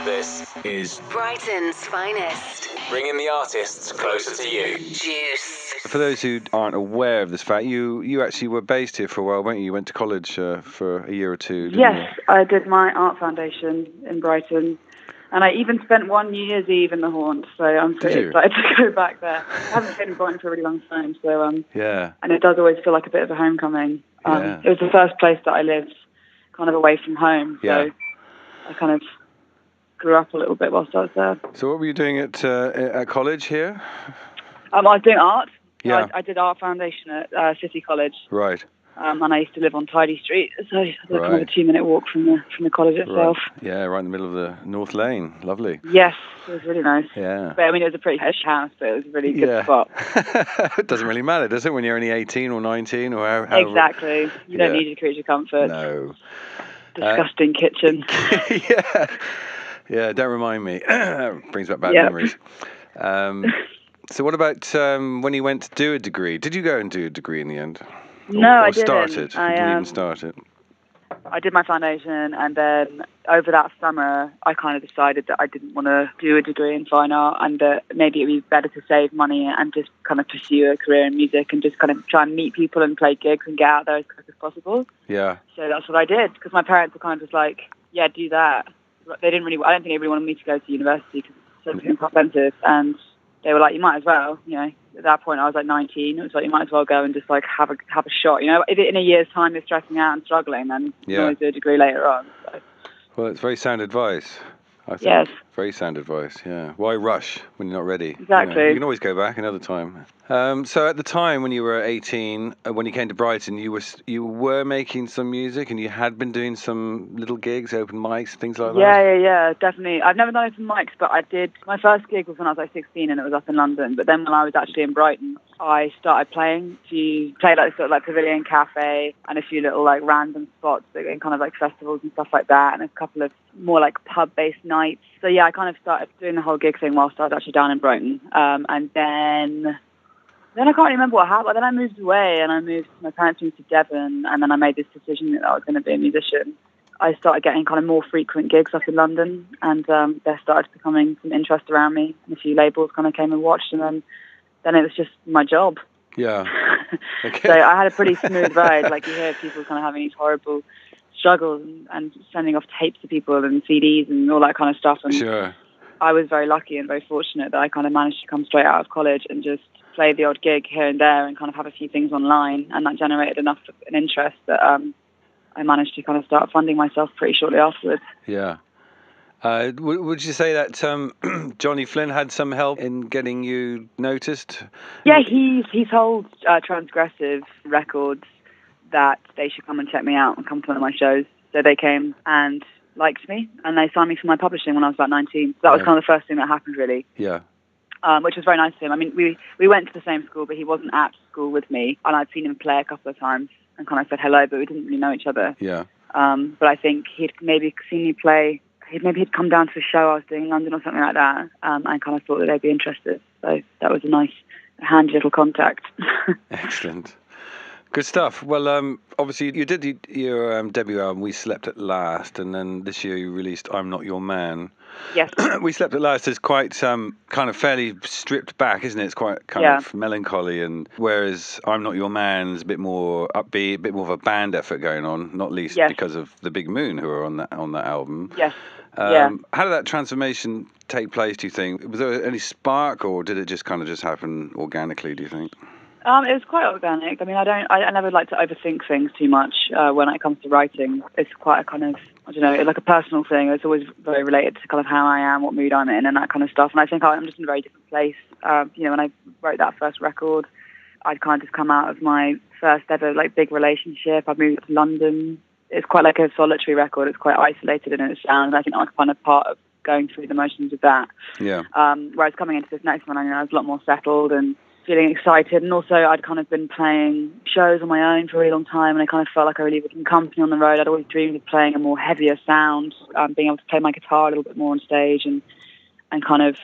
This is Brighton's finest. bringing the artists closer to you. Juice. For those who aren't aware of this fact, you actually were based here for a while, weren't you? You went to college for a year or two, didn't you? Yes, I did my art foundation in Brighton. And I even spent one New Year's Eve in the Haunt, so I'm pretty excited to go back there. I haven't been in Brighton for a really long time, so yeah. And it does always feel like a bit of a homecoming. Yeah. It was the first place that I lived kind of away from home, so Yeah. I kind of grew up a little bit whilst I was there. So what were you doing at college here? I was doing art. So Yeah. I did art foundation at City College. Right. And I used to live on Tidy Street, so it was kind of a Right. 2-minute walk from the college itself. Right. Yeah, right in the middle of the North Lane. Lovely. Yes, it was really nice. Yeah. But I mean, it was a pretty hush house, but it was a really good spot. It doesn't really matter, does it, when you're only 18 or 19 or how Exactly. You don't Yeah. need a creature comfort. No. Disgusting kitchen. Yeah. Yeah, don't remind me. Brings back bad Yep. memories. So what about when you went to do a degree? Did you go and do a degree in the end? No, or I didn't. Start it? You didn't even start it. I did my foundation, and then over that summer, I kind of decided that I didn't want to do a degree in fine art, and that maybe it would be better to save money and just kind of pursue a career in music and just kind of try and meet people and play gigs and get out there as quick as possible. Yeah. So that's what I did, because my parents were kind of just like, yeah, do that. They didn't really, I don't think they really wanted me to go to university because it's so expensive, and they were like, you might as well, you know. At that point, I was like 19. It was like, you might as well go and just like have a shot. You know, if in a year's time you're stressing out and struggling, then you can always do a degree later on. So. Well, it's very sound advice, I think. Yes. Very sound advice, yeah. Why rush when you're not ready? Exactly. You can always go back another time. So at the time when you were 18, when you came to Brighton, you were making some music and you had been doing some little gigs, open mics, things like that? Yeah, definitely. I've never done open mics, but I did. My first gig was when I was like 16 and it was up in London. But then when I was actually in Brighton, I started playing like sort of like Pavilion Cafe and a few little like random spots in kind of like festivals and stuff like that, and a couple of more like pub-based nights. So yeah, I kind of started doing the whole gig thing whilst I was actually down in Brighton. And then I can't remember what happened. Then I moved away and my parents moved to Devon, and then I made this decision that I was going to be a musician. I started getting kind of more frequent gigs up in London, and there started becoming some interest around me, and a few labels kind of came and watched, and then it was just my job. Yeah. Okay. So I had a pretty smooth ride. Like, you hear people kind of having these horrible struggles and sending off tapes to people and CDs and all that kind of stuff. And Sure. I was very lucky and very fortunate that I kind of managed to come straight out of college and just play the odd gig here and there and kind of have a few things online, and that generated enough of an interest that I managed to kind of start funding myself pretty shortly afterwards. Yeah. Would you say that Johnny Flynn had some help in getting you noticed? Yeah, he's told Transgressive Records that they should come and check me out and come to one of my shows. So they came and liked me, and they signed me for my publishing when I was about 19. So that was kind of the first thing that happened, really. Yeah. Which was very nice of him. I mean, we went to the same school, but he wasn't at school with me, and I'd seen him play a couple of times and kind of said hello, but we didn't really know each other. Yeah. But I think he'd maybe seen me play. He'd come down to a show I was doing in London or something like that, and kind of thought that they'd be interested. So that was a nice, handy little contact. Excellent. Good stuff. Well, obviously you did your debut album, We Slept at Last, and then this year you released I'm Not Your Man. Yes. We Slept at Last is quite kind of fairly stripped back, isn't it? It's quite kind of melancholy, and whereas I'm Not Your Man is a bit more upbeat, a bit more of a band effort going on, not least because of the Big Moon who are on that album. Yes. How did that transformation take place, do you think? Was there any spark, or did it just happen organically, do you think? It was quite organic. I mean, I never like to overthink things too much when it comes to writing. It's quite a kind of, I don't know, like a personal thing. It's always very related to kind of how I am, what mood I'm in, and that kind of stuff. And I think I'm just in a very different place. When I wrote that first record, I'd kind of just come out of my first ever like big relationship. I'd moved to London. It's quite like a solitary record. It's quite isolated in its sound. And I think I'm kind of part of going through the motions of that. Yeah. Whereas coming into this next one, I was a lot more settled and feeling excited, and also I'd kind of been playing shows on my own for a really long time, and I kind of felt like I really was in company on the road. I'd always dreamed of playing a more heavier sound, being able to play my guitar a little bit more on stage and kind of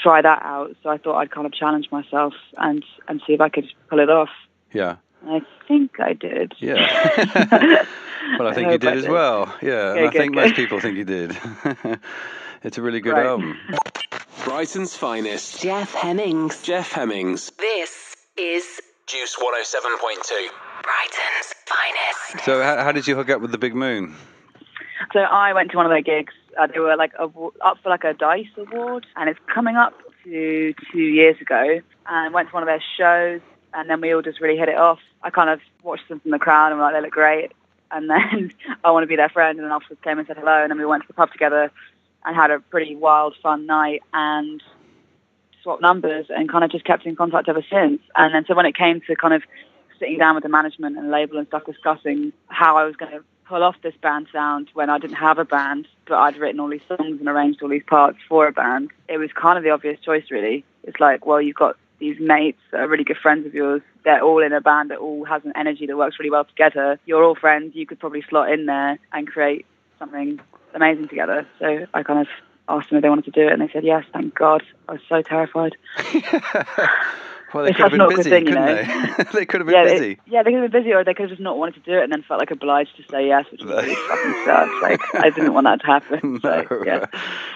try that out. So I thought I'd kind of challenge myself and see if I could pull it off. Yeah. I think I did. Yeah. Well, I think you did as well. Yeah, Okay, and I think good. most people think you did. It's a really good Right. album. Brighton's finest. Jeff Hemmings. Jeff Hemmings. This is Juice 107.2. Brighton's finest. So how did you hook up with the Big Moon? So I went to one of their gigs. They were like up for like a Dice Award, and it's coming up to 2 years ago. And went to one of their shows, and then we all just really hit it off. I kind of watched them from the crowd, and we were like, they look great. And then I want to be their friend, and then afterwards came and said hello, and then we went to the pub together and had a pretty wild, fun night and swapped numbers and kind of just kept in contact ever since. And then so when it came to kind of sitting down with the management and label and stuff, discussing how I was going to pull off this band sound when I didn't have a band, but I'd written all these songs and arranged all these parts for a band, it was kind of the obvious choice, really. It's like, well, you've got these mates that are really good friends of yours. They're all in a band that all has an energy that works really well together. You're all friends. You could probably slot in there and create something amazing together. So I kind of asked them if they wanted to do it, and they said yes. Thank God. I was so terrified. Well, they It's could have such an been awkward busy, thing, you couldn't know. they? They could have been busy. They could have been busy, or they could have just not wanted to do it and then felt like obliged to say yes, which was really fucking sucks. Like, I didn't want that to happen. No. So, yeah.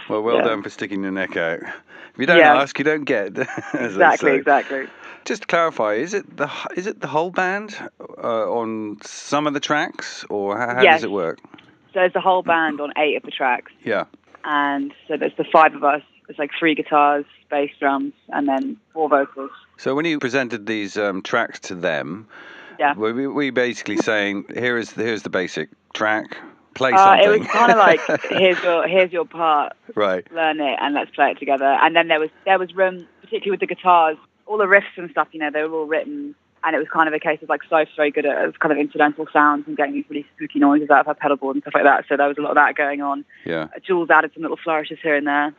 Well, done for sticking your neck out. If you don't ask, you don't get. Exactly. Just to clarify, is it the whole band on some of the tracks, or how does it work? So there's the whole band on 8 of the tracks. Yeah. And so there's the 5 of us. There's like 3 guitars, bass, drums, and then 4 vocals. So when you presented these tracks to them, yeah, were we basically saying, here's the basic track, play something? It was kind of like, here's your part, right? Learn it and let's play it together. And then there was room, particularly with the guitars, all the riffs and stuff. You know, they were all written, and it was kind of a case of like Soph's very good at kind of incidental sounds and getting these really spooky noises out of her pedal board and stuff like that. So there was a lot of that going on. Yeah. Jules added some little flourishes here and there.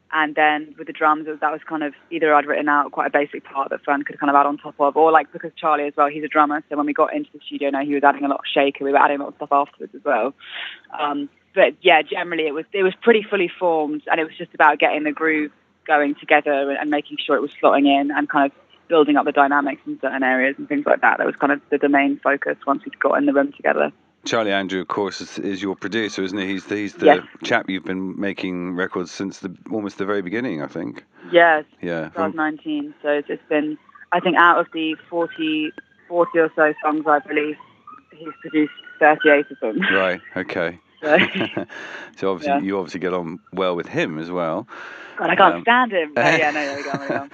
And then with the drums, that was kind of either I'd written out quite a basic part that Fern could kind of add on top of, or like because Charlie as well, he's a drummer. So when we got into the studio, he was adding a lot of shaker. We were adding a lot of stuff afterwards as well. But yeah, generally it was pretty fully formed, and it was just about getting the groove going together and making sure it was slotting in and kind of building up the dynamics in certain areas and things like that. That was kind of the main focus once we'd got in the room together. Charlie Andrew, of course, is your producer, isn't he? He's the chap you've been making records since almost the very beginning, I think. Yes. Yeah. 2019. So it's been, I think, out of the 40 or so songs I've released, he's produced 38 of them. Right. Okay. So obviously, you obviously get on well with him as well. God, I can't stand him. There we go.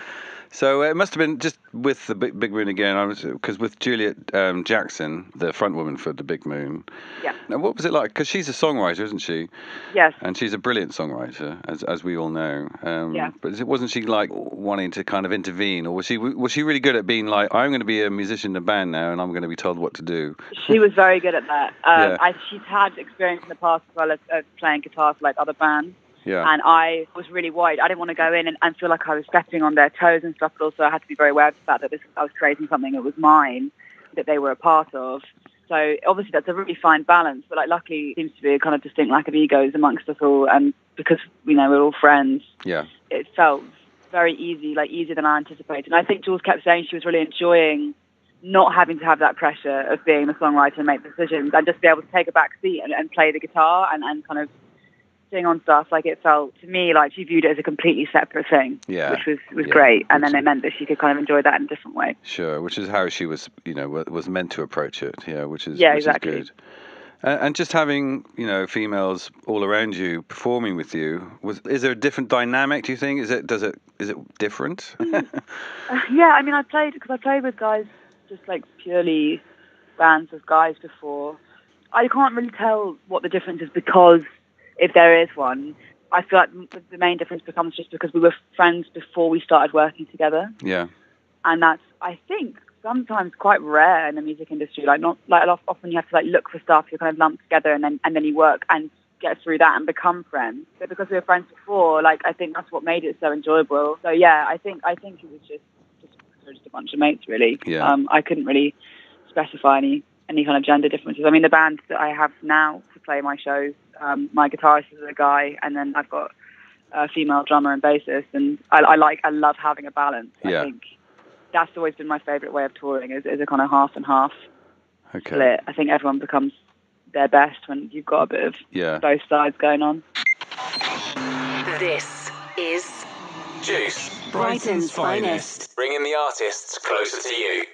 So it must have been just with the Big Moon again, because with Juliet Jackson, the front woman for the Big Moon. Yeah. Now, what was it like? Because she's a songwriter, isn't she? Yes. And she's a brilliant songwriter, as we all know. Yeah. But wasn't she like wanting to kind of intervene, or was she really good at being like, I'm going to be a musician in a band now, and I'm going to be told what to do? She was very good at that. She's had experience in the past as well as playing guitar for like other bands. Yeah. And I was really worried. I didn't want to go in and feel like I was stepping on their toes and stuff, but also I had to be very aware of the fact that I was creating something that was mine, that they were a part of. So obviously that's a really fine balance, but like luckily it seems to be a kind of distinct lack of egos amongst us all, and because we're all friends, it felt very easy, like easier than I anticipated. And I think Jules kept saying she was really enjoying not having to have that pressure of being the songwriter and make decisions, and just be able to take a back seat and play the guitar and kind of on stuff. Like, it felt to me like she viewed it as a completely separate thing, which was great, and then it meant that she could kind of enjoy that in a different way. Sure, which is how she was meant to approach it. Which is exactly. Is good. And just having females all around you performing with you, is there a different dynamic? Do you think? Is it different? Yeah, I mean, I played with guys, just like purely bands of guys before. I can't really tell what the difference is, because if there is one, I feel like the main difference becomes just because we were friends before we started working together. Yeah. And that's, I think, sometimes quite rare in the music industry. Like, not like often you have to like look for stuff, you're kind of lumped together, and then you work and get through that and become friends. But because we were friends before, like, I think that's what made it so enjoyable. So yeah, I think it was just a bunch of mates, really. Yeah. I couldn't really specify any kind of gender differences. I mean, the band that I have now to play my shows, my guitarist is a guy, and then I've got a female drummer and bassist, and I love having a balance. Yeah. I think that's always been my favourite way of touring, is a kind of half and half split. I think everyone becomes their best when you've got a bit of both sides going on. This is Juice. Brighton's finest. Bringing the artists closer to you.